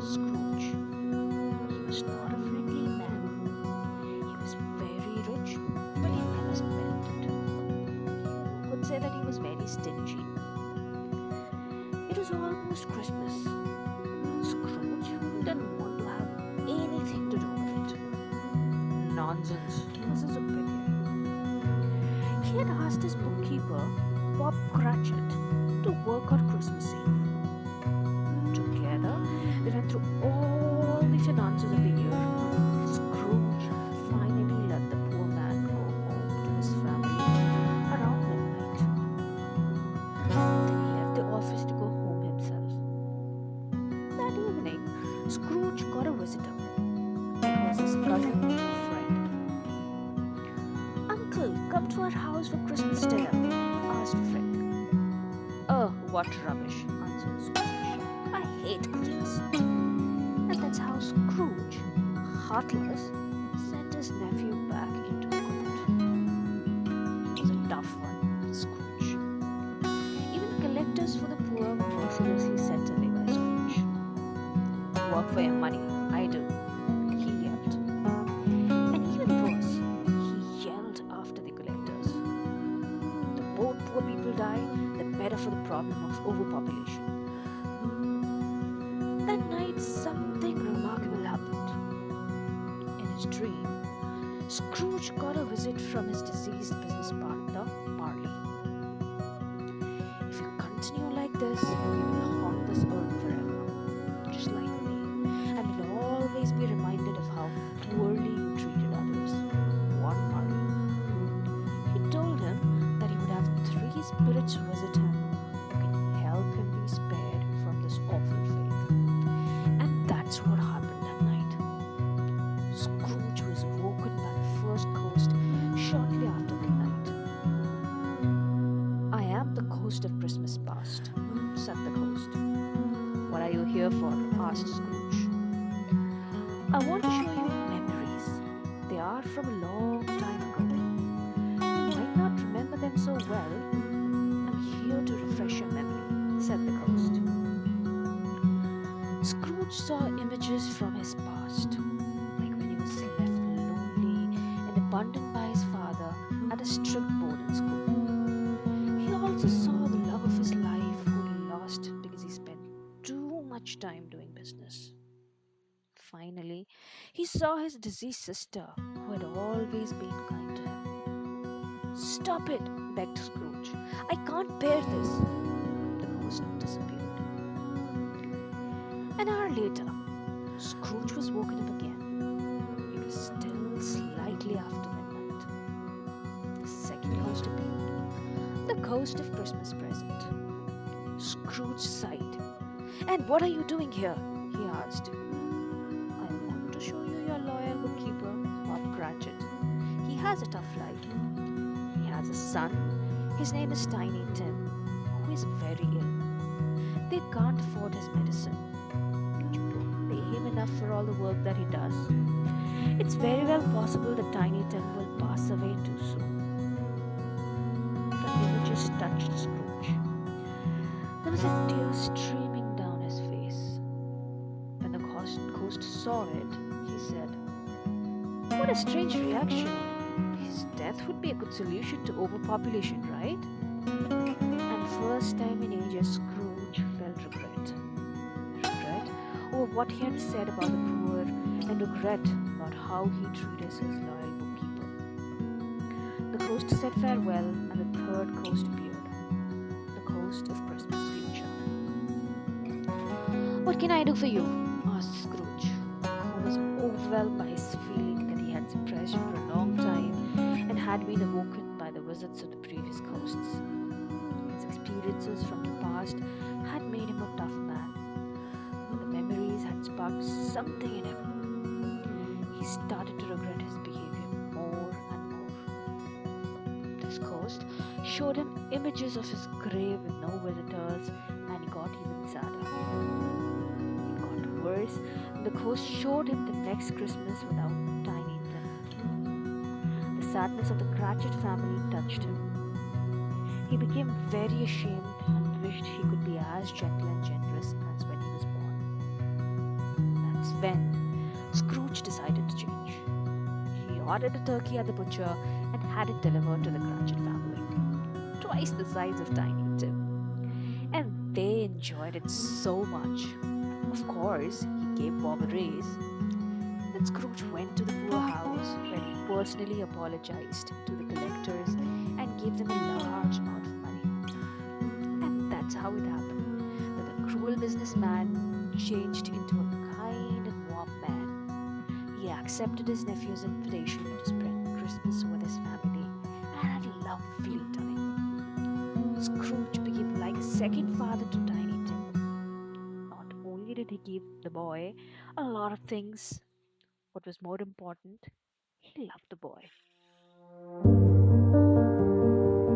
Scrooge. He was not a friendly man. He was very rich, but he never spent it. You could say that he was very stingy. It was almost Christmas. Scrooge didn't want to have anything to do with it. Nonsense, was his opinion. He had asked his bookkeeper, Bob Cratchit, to work on Christmas Eve. Together, they went through all the finances of the year. Scrooge finally let the poor man go home to his family around midnight. Then he left the office to go home himself. That evening, Scrooge got a visitor. It was his cousin or friend. Uncle, come to our house for Christmas dinner, asked Fred. Oh, what rubbish, answered Scrooge. I hate Christmas. And that's how Scrooge, heartless, sent his nephew back into court. He was a tough one, Scrooge. Even collectors for the poor were mercilessly sent away by Scrooge. Work for your money, I do, he yelled. And even worse, he yelled after the collectors. The more poor people die, the better for the problem of overpopulation. That night, something remarkable happened. In his dream, Scrooge got a visit from his deceased business partner, Marley. If you continue like this, you will haunt this earth forever, just like me, and will always be reminded of how poorly you treated others, warned Marley. He told him that he would have three spirits visit him who can help him be spared from this awful fate. And that's what happened that night. Scrooge was woken by the first ghost shortly after midnight. I am the ghost of Christmas past, said the ghost. What are you here for? Asked Scrooge. I want to show you memories. They are from a long time ago. You might not remember them so well. I'm here to refresh your memory, said the ghost. Scrooge saw images from his past, like when he was left lonely and abandoned by his father at a strict boarding school. He also saw the love of his life who he lost because he spent too much time doing business. Finally, he saw his deceased sister, who had always been kind to him. Stop it, begged Scrooge. I can't bear this. The ghost disappeared. An hour later, Scrooge was woken up again. It was still slightly after midnight. The second ghost appeared, the ghost of Christmas present. Scrooge sighed. And what are you doing here? He asked. I want to show you your loyal bookkeeper, Bob Cratchit. He has a tough life. He has a son. His name is Tiny Tim, who is very ill. They can't afford his medicine. You don't pay him enough for all the work that he does. It's very well possible that Tiny Tim will pass away too soon. The images touched Scrooge. There was a tear streaming down his face. When the ghost saw it, he said, what a strange reaction. His death would be a good solution to overpopulation, right? And first time in ages, Scrooge felt regret. Regret over what he had said about the poor and regret about how he treated his loyal bookkeeper. The ghost said farewell and the third ghost appeared, the ghost of Christmas future. What can I do for you? Asked Scrooge, who was overwhelmed by his feeling that he had suppressed for a long time and had been awoken by the visits of the previous ghosts. His experiences from the past had made him a tough man. The memories had sparked something in him. He started to regret his behavior more and more. This ghost showed him images of his grave with no visitors, and he got even sadder. It got worse, and the ghost showed him the next Christmas without Tiny Tim. The sadness of the Cratchit family touched him. He became very ashamed and wished he could be as gentle and generous as when he was born. when Scrooge decided to change. He ordered a turkey at the butcher and had it delivered to the Cratchit family. Twice the size of Tiny Tim. And they enjoyed it so much. Of course, he gave Bob a raise. Then Scrooge went to the poor house where he personally apologized to the collectors and gave them a large amount of money. And that's how it happened that the cruel businessman changed into a kind and warm man. He accepted his nephew's invitation to spend Christmas with his family and had a lovely time. Scrooge became like a second father to Tiny Tim. Not only did he give the boy a lot of things, what was more important, he loved the boy.